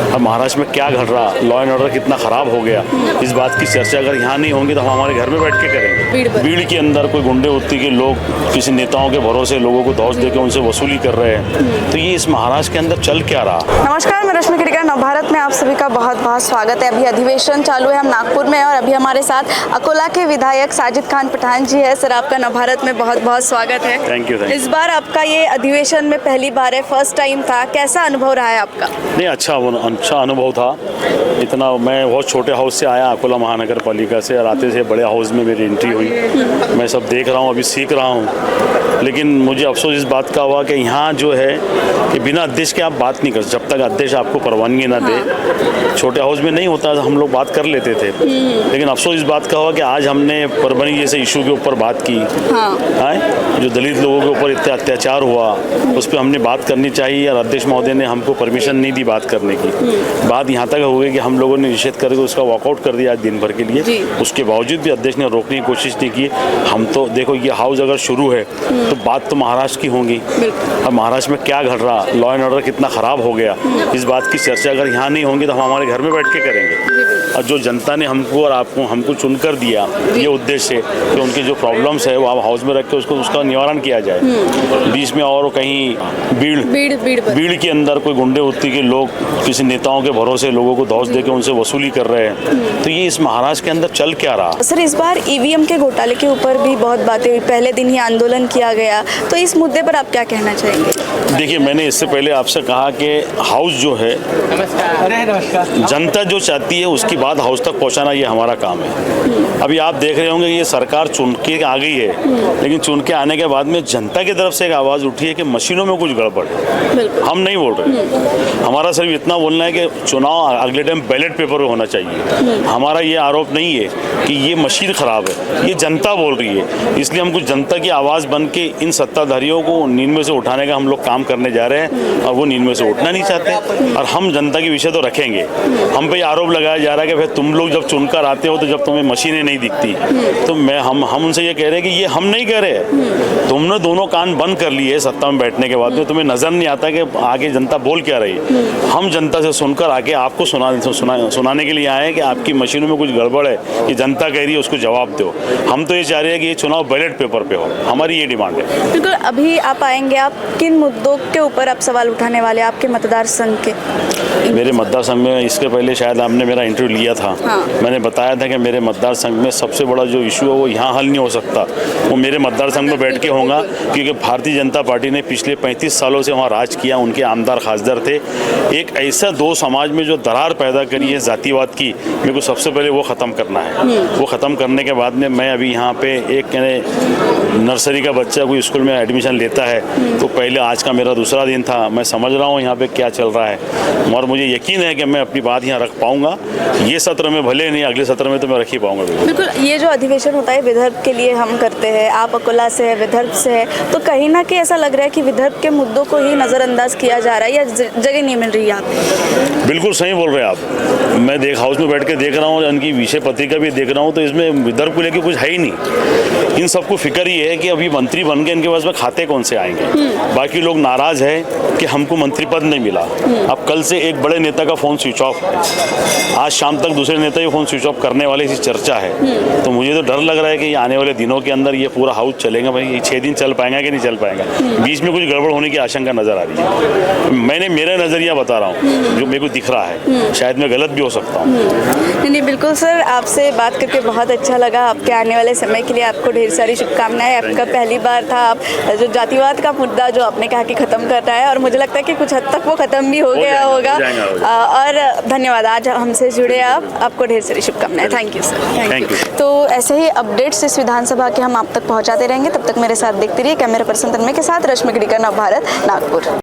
अब महाराष्ट्र में क्या घट रहा, लॉ एंड ऑर्डर कितना खराब हो गया, इस बात की चर्चा अगर यहाँ नहीं होंगी तो हम हमारे घर में बैठ के करेंगे। भीड़ के अंदर कोई गुंडे उत्ती के लोग किसी नेताओं के भरोसे लोगों को दौस देकर उनसे वसूली कर रहे हैं, तो ये इस महाराष्ट्र के अंदर चल क्या रहा। नमस्कार, मैं रश्मि खिड़कर, नवभारत में आप सभी का बहुत बहुत स्वागत है। अभी अधिवेशन चालू है, हम नागपुर में हैं और अभी हमारे साथ अकोला के विधायक साजिद खान पठान जी है। सर, आपका नवभारत में बहुत बहुत स्वागत है। Thank you. इस बार आपका ये अधिवेशन में पहली बार है, फर्स्ट टाइम था, कैसा अनुभव रहा है आपका? नहीं, अच्छा अनुभव था। इतना मैं बहुत छोटे हाउस से आया अकोला महानगर पालिका से, और आते से बड़े हाउस में मेरी एंट्री हुई। मैं सब देख रहा हूँ, अभी सीख रहा हूँ, लेकिन मुझे अफसोस इस बात का हुआ कि यहाँ जो है कि बिना अध्यक्ष के आप बात नहीं कर, जब तक अध्यक्ष आपको परवानगी ना दे। छोटे हाउस में नहीं होता, हम लोग बात कर लेते थे, लेकिन अफसोस इस बात का हुआ कि आज हमने परभनी जैसे इशू के ऊपर बात की। जो दलित लोगों के ऊपर इतना अत्याचार हुआ उस पर हमने बात करनी चाहिए, और अध्यक्ष महोदय ने हमको परमिशन नहीं दी बात करने की। बात यहाँ तक हो गई कि हम लोगों ने निषेध करके उसका वॉकआउट कर दिया आज दिन भर के लिए। उसके बावजूद भी अध्यक्ष ने रोकने की कोशिश नहीं की। हम तो देखो, ये हाउस अगर शुरू है तो बात तो महाराष्ट्र की होगी। अब महाराष्ट्र में क्या घट रहा, लॉ एंड ऑर्डर कितना खराब हो गया, इस बात की चर्चा अगर यहाँ नहीं होंगी तो हम हमारे घर में बैठ के करेंगे। और जो जनता ने हमको और आपको हमको चुनकर दिया, ये उद्देश्य है कि उनके जो प्रॉब्लम्स है वो आप हाउस में रख के उसका निवारण किया जाए। बीच में और कहीं भीड़ के अंदर कोई गुंडे उत्ती के लोग किसी नेताओं के भरोसे लोगों को दौस देकर उनसे वसूली कर रहे हैं, तो ये इस महाराष्ट्र के अंदर चल क्या रहा। सर, इस बार ईवीएम के घोटाले के ऊपर भी बहुत बातें हुई, पहले दिन ही आंदोलन किया गया, तो इस मुद्दे पर आप क्या कहना चाहेंगे? देखिए, मैंने इससे पहले आपसे कहा कि हाउस जो है, जनता जो चाहती है उसकी बात हाउस तक पहुंचाना ये हमारा काम है। अभी आप देख रहे होंगे ये सरकार चुन के आ गई है, लेकिन चुन के आने के बाद में जनता की तरफ से एक आवाज़ उठी है कि मशीनों में कुछ गड़बड़ है। हम नहीं बोल रहे, हमारा सिर्फ इतना बोलना है कि चुनाव अगले टाइम बैलेट पेपर पे होना चाहिए। हमारा ये आरोप नहीं है कि ये मशीन खराब है, ये जनता बोल रही है, इसलिए हम कुछ जनता की आवाज़ बन के इन सत्ताधारियों को नींद में से उठाने का हम लोग काम करने जा रहे हैं, और वो नींद में से उठना नहीं चाहते। और हम जनता के विषय तो रखेंगे। हम पे आरोप लगाया जा रहा है कि भाई तुम लोग जब चुनकर आते हो तो जब तुम्हें मशीनें नहीं दिखती, तो हम उनसे ये कह रहे हैं कि ये हम नहीं कह रहे, तुमने दोनों कान बंद कर लिए सत्ता में बैठने के बाद में, तुम्हें नजर नहीं आता कि आगे जनता बोल क्या रही। हम जनता से सुनकर आके आपको सुनाने के लिए आए कि आपकी मशीनों में कुछ गड़बड़ है, ये जनता कह रही है, उसको जवाब दो। हम तो ये चाह रहे हैं कि ये चुनाव बैलेट पेपर पे हो, हमारी ये डिमांड है। बिल्कुल, अभी आप आएंगे, आप किन मुद्दों के ऊपर आप सवाल उठाने वाले आपके मतदार संघ के? मेरे मतदार संघ में इसके पहले शायद आपने मेरा इंटरव्यू लिया था। मैंने बताया था कि मेरे मतदार संघ में सबसे बड़ा जो इशू है वो यहाँ हल नहीं हो सकता, वो मेरे मतदार संघ में बैठ के होगा, क्योंकि भारतीय जनता पार्टी ने पिछले 35 सालों से वहाँ राज किया, उनके आमदार खासदार थे। एक ऐसा दो समाज में जो दरार पैदा करी है जातिवाद की, मेरे को सबसे पहले वो ख़त्म करना है। वो ख़त्म करने के बाद में मैं अभी यहाँ पे एक नर्सरी का बच्चा कोई स्कूल में एडमिशन लेता है, तो पहले आज का मेरा दूसरा दिन था, मैं समझ रहा हूँ यहाँ पे क्या चल रहा है, और मुझे यकीन है कि मैं अपनी बात यहाँ रख पाऊँगा। ये सत्र में भले नहीं, अगले सत्र में तो मैं रख ही पाऊँगा। बिल्कुल, ये जो अधिवेशन होता है विदर्भ के लिए हम करते हैं, आप अकोला से है, विदर्भ से है, तो कहीं ना कहीं ऐसा लग रहा है कि विदर्भ के मुद्दों को ही नज़रअंदाज किया जा रहा है या जगह नहीं मिल रही है आप? बिल्कुल सही बोल रहे हैं आप। मैं हाउस में बैठ के देख रहा हूँ, उनकी विषय पत्रिका भी देख रहा हूँ, तो इसमें विदर्भ को लेकर कुछ है ही नहीं। इन सबको फिक्र ये है कि अभी मंत्री बन गए, इनके पास में खाते कौन से आएंगे। बाकी लोग नाराज है कि हमको मंत्री पद नहीं मिला। अब कल से एक बड़े नेता का फ़ोन स्विच ऑफ, आज शाम तक दूसरे नेता ही फ़ोन स्विच ऑफ करने वाले ऐसी चर्चा है। तो मुझे तो डर लग रहा है कि आने वाले दिनों के अंदर ये पूरा हाउस चलेगा भाई, ये 6 दिन चल पाएगा कि नहीं चल पाएगा, बीच में कुछ गड़बड़ होने की आशंका नजर आ रही है। मैंने मेरा नज़रिया बता रहा हूँ जो मेरे को दिख रहा है, शायद मैं गलत भी हो सकता हूँ। नहीं, बिल्कुल सर, आपसे बात करके बहुत अच्छा लगा। आपके आने वाले समय के लिए आपको ढेर सारी शुभकामनाएं। आपका पहली बार था, आप जो जातिवाद का मुद्दा जो आपने कहा कि ख़त्म कर रहा है, और मुझे लगता है कि कुछ हद तक वो ख़त्म भी हो गया होगा। और धन्यवाद, आज हमसे जुड़े आपको ढेर सारी शुभकामनाएं। Thank you sir. Thank you. तो ऐसे ही अपडेट्स इस विधानसभा के हम आप तक पहुँचाते रहेंगे। तब तक मेरे साथ देखते रहिए। कैमरा पर्सन तन्मय के साथ रश्मि खिड़कर, नवभारत, नागपुर।